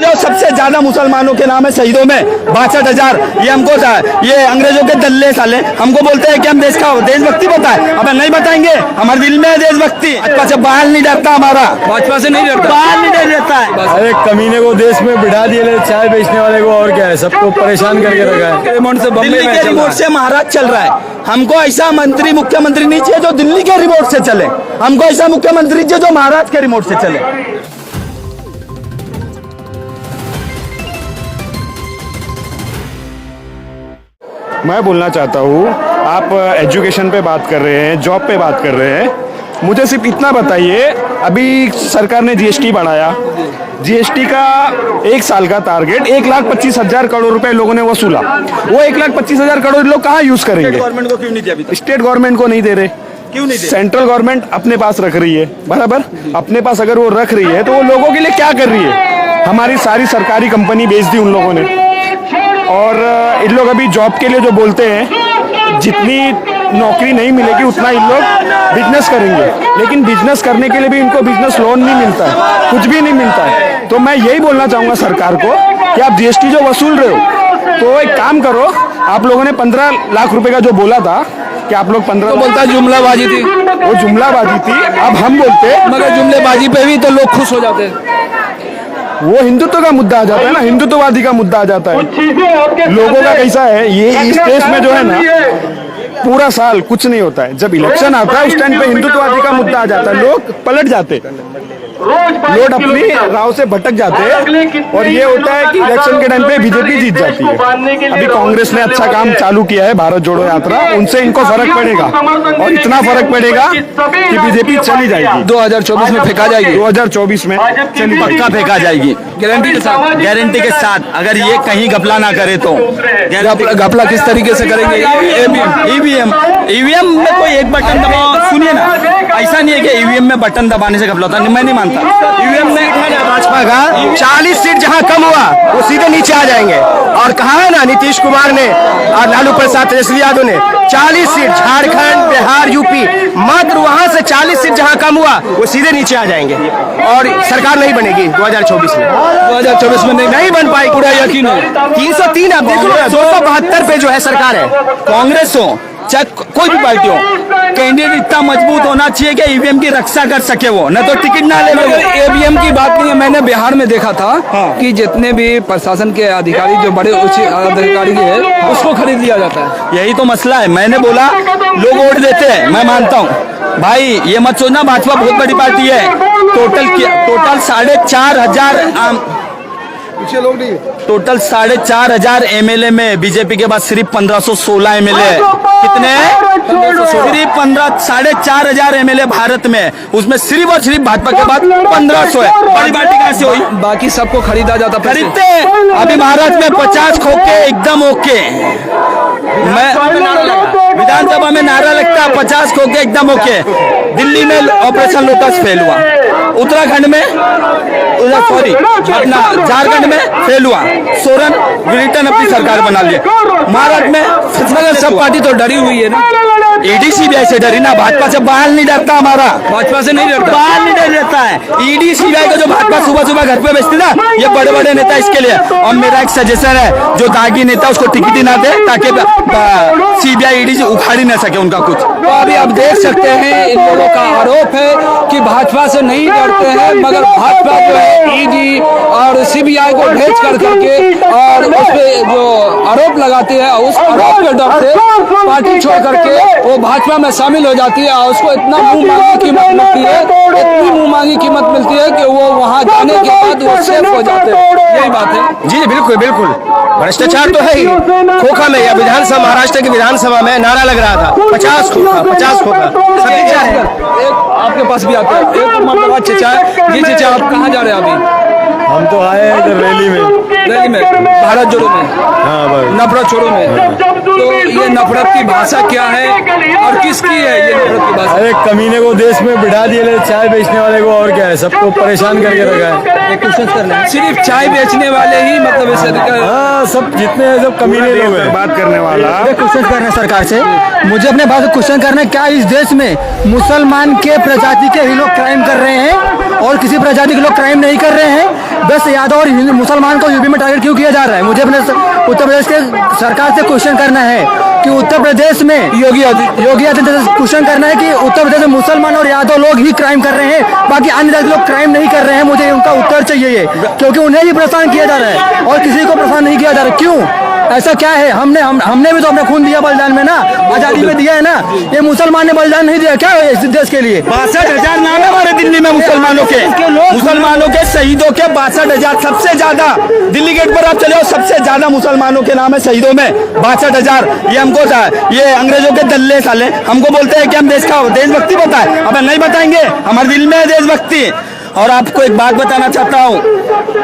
जो सबसे ज्यादा मुसलमानों के नाम है शहीदों में 62,000। ये हमको ये अंग्रेजों के दल्ले साले हमको बोलते हैं कि हम देशभक्ति बताए, अब नहीं बताएंगे। हमारे दिल में है देशभक्ति। भाजपा से बाहर नहीं डरता, हमारा भाजपा से नहीं डरता, बाहर नहीं डरता है। अरे कमीने को देश में बिठा दिए, चाय बेचने वाले को, और क्या है, सबको परेशान करके रखा है। दिल्ली के रिमोट से महाराज चल रहा है। हमको ऐसा मंत्री मुख्यमंत्री नहीं चाहिए जो दिल्ली के रिमोट से चले, हमको ऐसा मुख्यमंत्री चाहिए जो महाराज के रिमोट से चले। मैं बोलना चाहता हूँ, आप एजुकेशन पे बात कर रहे हैं, जॉब पे बात कर रहे हैं, मुझे सिर्फ इतना बताइए, अभी सरकार ने जीएसटी बढ़ाया, जीएसटी का एक साल का टारगेट 1,25,000 करोड़ रुपए लोगों ने वसूला। वो 1,25,000 करोड़ लोग कहाँ यूज करेंगे? गवर्नमेंट को क्यों नहीं दिया अभी तक? स्टेट गवर्नमेंट को नहीं दे रहे, क्यों नहीं दे? सेंट्रल गवर्नमेंट अपने पास रख रही है, बराबर। अपने पास अगर वो रख रही है तो वो लोगों के लिए क्या कर रही है? हमारी सारी सरकारी कंपनी बेच दी उन लोगों ने। और इन लोग अभी जॉब के लिए जो बोलते हैं, जितनी नौकरी नहीं मिलेगी उतना इन लोग बिजनेस करेंगे, लेकिन बिजनेस करने के लिए भी इनको बिजनेस लोन नहीं मिलता है, कुछ भी नहीं मिलता है। तो मैं यही बोलना चाहूँगा सरकार को कि आप जीएसटी जो वसूल रहे हो, तो एक काम करो, आप लोगों ने 15 लाख रुपए का जो बोला था कि आप लोग 15 बोलता जुमलाबाजी थी, वो जुमलाबाजी थी। अब हम बोलते मगर जुमलेबाजी पे भी तो लोग खुश हो जाते हैं। वो हिंदुत्व का मुद्दा आ जाता है ना, हिंदुत्ववादी का मुद्दा आ जाता है। लोगों का कैसा है, ये इस देश में जो है ना, पूरा साल कुछ नहीं होता है, जब इलेक्शन आता है उस टाइम पे हिंदुत्ववादी का मुद्दा आ जाता है, लोग पलट जाते, लोग अपनी राह से भटक जाते हैं। और ये होता है कि इलेक्शन के टाइम पे बीजेपी जीत जाती है। अभी कांग्रेस ने अच्छा काम चालू किया है, भारत जोड़ो यात्रा, उनसे इनको फर्क पड़ेगा, और इतना फर्क पड़ेगा कि बीजेपी चली जाएगी। 2024 में फेंका जाएगी, 2024 में चली पक्का फेंका जाएगी, गारंटी के साथ, गारंटी के साथ। अगर ये कहीं घपला ना करे तो घपला किस तरीके से करेंगे? ईवीएम में कोई एक बटन दबाओ, सुनिए ना, ऐसा नहीं है कि ईवीएम में बटन दबाने से घपला होता है, मैं नहीं मानता। ईवीएम में भाजपा का 40 सीट जहां कम हुआ वो सीधे नीचे आ जाएंगे। और कहा है ना, नीतीश कुमार ने और लालू प्रसाद तेजस्वी यादव ने 40 सीट झारखंड, बिहार, यूपी, मात्र वहां से 40 सीट जहां कम हुआ वो सीधे नीचे आ जाएंगे और सरकार नहीं बनेगी 2024 में। 2024 में नहीं बन पाएगी, पूरा यकीन है। 303 आप देख लो, 272 पे जो है सरकार है। कांग्रेस हो चाहे कोई भी पार्टी हो, कैंडिडेट इतना मजबूत होना चाहिए कि ईवीएम की रक्षा कर सके, वो न तो टिकट ना ले। ईवीएम की बात नहीं है, मैंने बिहार में देखा था कि जितने भी प्रशासन के अधिकारी, जो बड़े उच्च अधिकारी है, उसको खरीद लिया जाता है। यही तो मसला है। मैंने बोला लोग वोट देते हैं, मैं मानता हूँ भाई, ये मत सोचना भाजपा बहुत बड़ी पार्टी है। टोटल 4,500 एमएलए में बीजेपी के बाद सिर्फ 1516 एमएलए है। कितने? सिर्फ 4,500 एमएलए भारत में, उसमें सिर्फ और सिर्फ भाजपा के बाद 1500 है। बड़ी पार्टी कहाँ से हुई? बाकी सबको खरीदा जाता, खरीदते हैं। अभी महाराष्ट्र में 50 खोके एकदम ओके, मैं विधानसभा में नारा लगता है 50 खोके एकदम ओके। दिल्ली में ऑपरेशन लोटस फेल हुआ, उत्तराखंड में, सॉरी अपना झारखंड में फेल हुआ, सोरेन विलिटन अपनी सरकार बना लिया। महाराष्ट्र में सब पार्टी तो डरी हुई है ना, ईडी सीबीआई से डरी ना, भाजपा से बाहर नहीं डरता, हमारा भाजपा से नहीं डरता, बाहर नहीं डरता है। ईडी सीबीआई को जो भाजपा सुबह सुबह घर पे बेचती ना, ये बड़े बड़े नेता इसके लिए। और मेरा एक सजेशन है, जो दागी नेता उसको टिकट ही ना दे, ताकि सीबीआई ईडी से उखाड़ ही ना सके उनका कुछ। तो अभी आप देख सकते हैं, इन लोगों का आरोप है कि भाजपा से नहीं डरते हैं, मगर भाजपा जो है ईडी और सीबीआई को भेज कर करके और उस पे जो आरोप लगाती है, उस आरोप के डर से पार्टी छोड़ करके वो भाजपा में शामिल हो जाती है। और उसको इतना मुंह मांगी कीमत मिलती है, इतनी मुंह मांगी कीमत मिलती है कि वो वहां जाने के बाद वो सेफ हो जाते हैं। यही बात है जी, बिल्कुल बिल्कुल। भ्रष्टाचार तो है ही। खोखा में या विधानसभा, महाराष्ट्र की विधानसभा में नारा लग रहा था 50 खोखा, 50 खोखा। आपके पास भी आता है एक मतलब चचा, जी चचा आप कहाँ जा रहे हैं अभी? हम तो आए हैं इधर रैली में, भारत जोड़ो में, हाँ भाई, नफरत छोड़ो में। तो ये नफरत की भाषा क्या है और किसकी है ये नफरत की भाषा? अरे कमीने को देश में बिठा दिए, चाय बेचने वाले को, और क्या है, सबको परेशान करके रखा है। सिर्फ चाय बेचने वाले ही मतलब इस हाँ, सब जितने हैं सब कमीने लोग हैं। बात करने वाला क्वेश्चन करना है सरकार से, मुझे अपने बात क्वेश्चन करना है, क्या इस देश में मुसलमान के प्रजाति के ही लोग क्राइम कर रहे हैं? और किसी प्रजाति के लोग क्राइम नहीं कर रहे हैं। बस यादव और मुसलमान को यूपी में टारगेट क्यों किया जा रहा है? मुझे अपने उत्तर प्रदेश के सरकार से क्वेश्चन करना है कि उत्तर प्रदेश में योगी आदित्यनाथ से क्वेश्चन करना है कि उत्तर प्रदेश में मुसलमान और यादव लोग ही क्राइम कर रहे हैं, बाकी अन्य जाति लोग क्राइम नहीं कर रहे हैं। मुझे उनका उत्तर चाहिए ये, क्योंकि उन्हें ही परेशान किया जा रहा है और किसी को परेशान नहीं किया जा रहा। क्यों ऐसा क्या है? हमने भी तो अपना खून दिया बलिदान में ना, आजादी में दिया है ना। ये मुसलमान ने बलिदान नहीं दिया क्या इस देश के लिए? 62,000 नाम है हमारे दिल्ली में मुसलमानों के शहीदों के 62,000 सबसे ज्यादा। दिल्ली गेट पर आप चले हो, सबसे ज्यादा मुसलमानों के नाम है शहीदों में 62,000। ये हमको ये अंग्रेजों के दल्ले साले हमको बोलते हैं कि हम देशभक्ति बताए। अब नहीं बताएंगे, हमारे दिल में है देशभक्ति। और आपको एक बात बताना चाहता हूँ,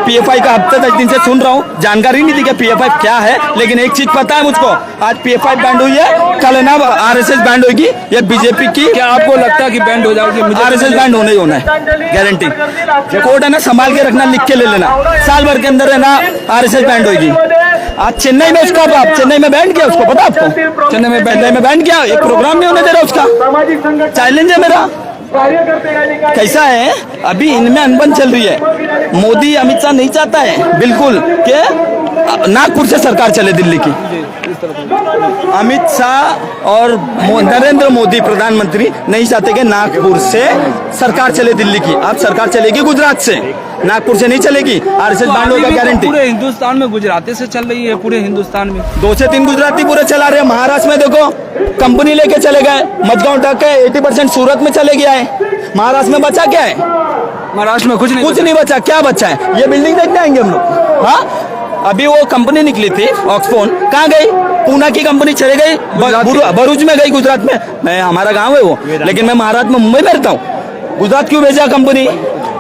पीएफआई का हफ्ते 10 दिन से सुन रहा हूँ, जानकारी नहीं थी कि पीएफआई क्या है, लेकिन एक चीज पता है मुझको, आज पीएफआई बैंड हुई है, कल है ना आरएसएस बैंड होगी। ये बीजेपी की, क्या आपको लगता है कि बैंड हो जाएगी? आरएसएस बैंड होना ही होना है, गारंटी। कोर्ट है ना, संभाल के रखना, लिख के ले लेना, साल भर के अंदर है ना आरएसएस बैंड होगी। आज चेन्नई में उसका बाप चेन्नई में बैंड किया, उसको पता आपको? चेन्नई में बैंड किया, एक प्रोग्राम नहीं होने दे रहा उसका। चैलेंज है मेरा। कैसा है, अभी इनमें अनबन चल रही है। मोदी अमित शाह नहीं चाहता है बिल्कुल कि नागपुर से सरकार चले दिल्ली की। अमित शाह और नरेंद्र मोदी प्रधानमंत्री नहीं चाहते कि नागपुर से सरकार चले दिल्ली की। अब सरकार चलेगी गुजरात से, नागपुर से नहीं चलेगी। आरएसएस बैंड होगा, गारंटी। पूरे हिंदुस्तान में गुजराती से चल रही है, पूरे हिंदुस्तान में 2 से 3 गुजराती पूरे चला रहे हैं। महाराष्ट्र में देखो, कंपनी लेके चले गए, मजगांव तक के 80% सूरत में चले गया है। महाराष्ट्र में बचा क्या है? महाराष्ट्र में कुछ नहीं बचा। क्या बचा है? ये बिल्डिंग देखने आएंगे हम लोग। हाँ, अभी वो कंपनी निकली थी ऑक्सफोन, कहाँ गई? पूना की कंपनी चले गई, भरूच में गई, गुजरात में। मैं, हमारा गांव है वो, लेकिन मैं महाराष्ट्र में, मुंबई में रहता हूँ। गुजरात क्यों भेजा कंपनी?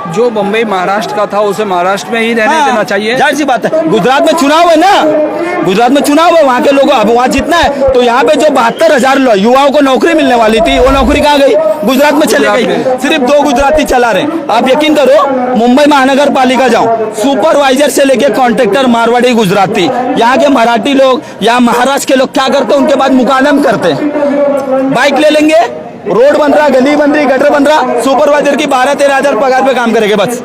जो बम्बई महाराष्ट्र का था उसे महाराष्ट्र में ही रहने देना चाहिए। जाहिर सी बात है, गुजरात में चुनाव है ना, गुजरात में चुनाव है, वहाँ के लोग अब वहाँ जीतना है। तो यहाँ पे जो 72,000 युवाओं को नौकरी मिलने वाली थी, वो नौकरी कहाँ गई? गुजरात में चले गई। सिर्फ 2 गुजराती चला रहे। आप यकीन करो, मुंबई महानगर पालिका जाओ, सुपरवाइजर से लेके कॉन्ट्रैक्टर मारवाड़ी गुजराती, यहाँ के मराठी लोग या महाराष्ट्र के लोग क्या करते हैं? उनके बाद मुकादम करते हैं। बाइक ले लेंगे, रोड बन रहा, गली बन रही, गटर बन रहा, सुपरवाइजर की 12-13 हजार पगार पे काम करेंगे बस।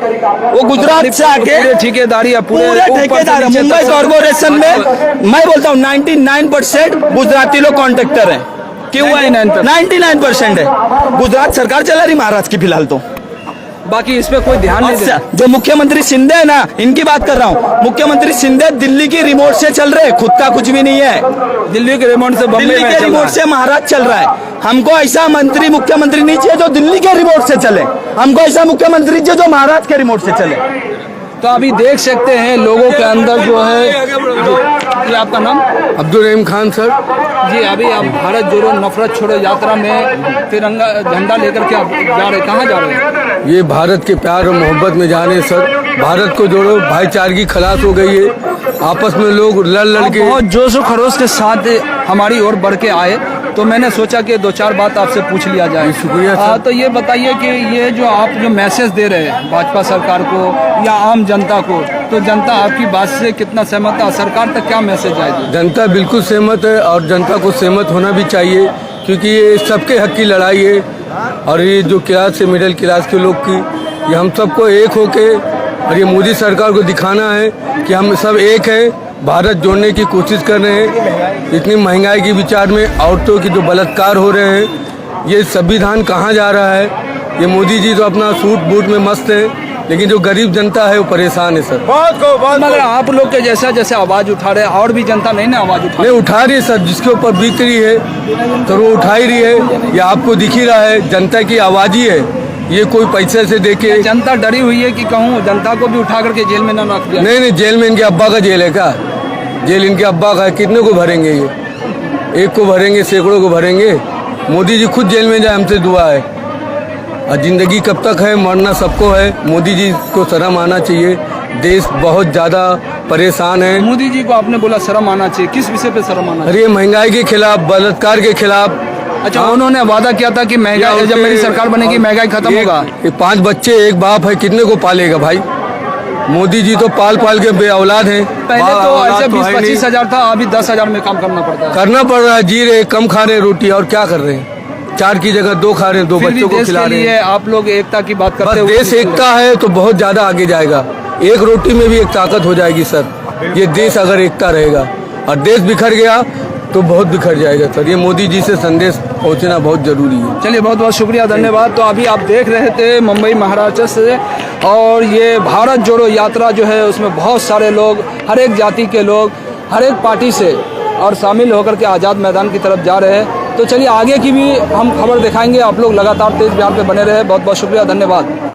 वो गुजरात से आके ठेकेदारी, पूरे ठेकेदार। मुंबई कॉर्पोरेशन में मैं बोलता हूँ 99% गुजराती लोग कॉन्ट्रैक्टर हैं। क्यों है? 99% है। गुजरात सरकार चला रही महाराष्ट्र की फिलहाल तो। बाकी इस पे कोई ध्यान नहीं देता। जो मुख्यमंत्री शिंदे है ना, इनकी बात कर रहा हूँ। मुख्यमंत्री शिंदे दिल्ली की रिमोट से चल रहे, खुद का कुछ भी नहीं है। दिल्ली के रिमोट से, दिल्ली के रिमोट से महाराष्ट्र चल रहा है। हमको ऐसा मुख्यमंत्री नहीं चाहिए जो दिल्ली के रिमोट से चले, हमको ऐसा मुख्यमंत्री चाहिए जो महाराष्ट्र के रिमोट से चले। तो अभी देख सकते हैं लोगों के अंदर जो है, ये आपका नाम? अब्दुल रहीम खान सर। जी, अभी आप भारत जोड़ो नफरत छोड़ो यात्रा में तिरंगा झंडा लेकर के आप जा रहे, कहाँ जा रहे हैं? ये भारत के प्यार और मोहब्बत में जा रहे हैं सर। भारत को जोड़ो, भाईचारगी खलास हो गई है, आपस में लोग लड़ के बहुत जोश और खरोश के साथ हमारी ओर बढ़ के आए, तो मैंने सोचा कि 2-4 बात आपसे पूछ लिया जाए। शुक्रिया सर। तो ये बताइए कि ये जो आप जो मैसेज दे रहे हैं भाजपा सरकार को या आम जनता को, तो जनता आपकी बात से कितना सहमत है? सरकार तक क्या मैसेज आएगा? जनता बिल्कुल सहमत है और जनता को सहमत होना भी चाहिए, क्योंकि ये सबके हक की लड़ाई है। और ये जो क्लास है, मिडिल क्लास के लोग की, ये हम सबको एक होके, और ये मोदी सरकार को दिखाना है कि हम सब एक हैं, भारत जोड़ने की कोशिश कर रहे हैं। इतनी महंगाई के विचार में औरतों की जो बलात्कार हो रहे हैं, ये संविधान कहाँ जा रहा है? ये मोदी जी तो अपना सूट बूट में मस्त है, लेकिन जो गरीब जनता है वो परेशान है सर। मगर आप लोग के जैसे आवाज उठा रहे हैं, और भी जनता नहीं ना आवाज उठा रही है सर। जिसके ऊपर बीत रही है तो वो उठा ही रही है, ये आपको दिख ही रहा है। जनता की आवाज ही है, ये कोई पैसे से देके। जनता डरी हुई है कि कहूँ जनता को भी उठा करके जेल में ना रख दिया? नहीं, जेल में इनके अब्बा का जेल है क्या? जेल इनके अब्बा का है। कितने को भरेंगे? ये एक को भरेंगे, सैकड़ों को भरेंगे। मोदी जी खुद जेल में जाए, हमसे दुआ है। और जिंदगी कब तक है, मरना सबको है। मोदी जी को शर्म आना चाहिए, देश बहुत ज़्यादा परेशान है। मोदी जी को आपने बोला शर्म आना चाहिए, किस विषय पे शर्म आना चाहिए? अरे महंगाई के खिलाफ, बलात्कार के खिलाफ। अच्छा, उन्होंने वादा किया था कि महंगाई, जब मेरी सरकार बनेगी महंगाई खत्म होगा। 5 बच्चे, एक बाप है, कितने को पालेगा भाई? मोदी जी तो पाल के बेऔलाद हैं। पहले तो ऐसे 20-25 हजार था, अभी 10 हजार में काम करना पड़ता है। करना पड़ रहा है, जी रहे, कम खा रहे रोटी, और क्या कर रहे हैं? 4 की जगह 2 खा रहे हैं, 2 फिर भी बच्चों को देश खिला के रहे लिए हैं। आप लोग एकता की बात करते बस हो। देश एकता है तो बहुत ज्यादा आगे जाएगा। एक रोटी में भी एक ताकत हो जाएगी सर, ये देश अगर एकता रहेगा। और देश बिखर गया तो बहुत बिखर जाएगा सर। ये मोदी जी से संदेश पहुंचना बहुत जरूरी है। चलिए बहुत बहुत शुक्रिया, धन्यवाद। तो अभी आप देख रहे थे मुंबई महाराष्ट्र से, और ये भारत जोड़ो यात्रा जो है उसमें बहुत सारे लोग, हर एक जाति के लोग, हर एक पार्टी से और शामिल होकर के आज़ाद मैदान की तरफ जा रहे हैं। तो चलिए आगे की भी हम खबर दिखाएंगे। आप लोग लगातार तेज बिहार पे बने रहे। बहुत बहुत शुक्रिया, धन्यवाद।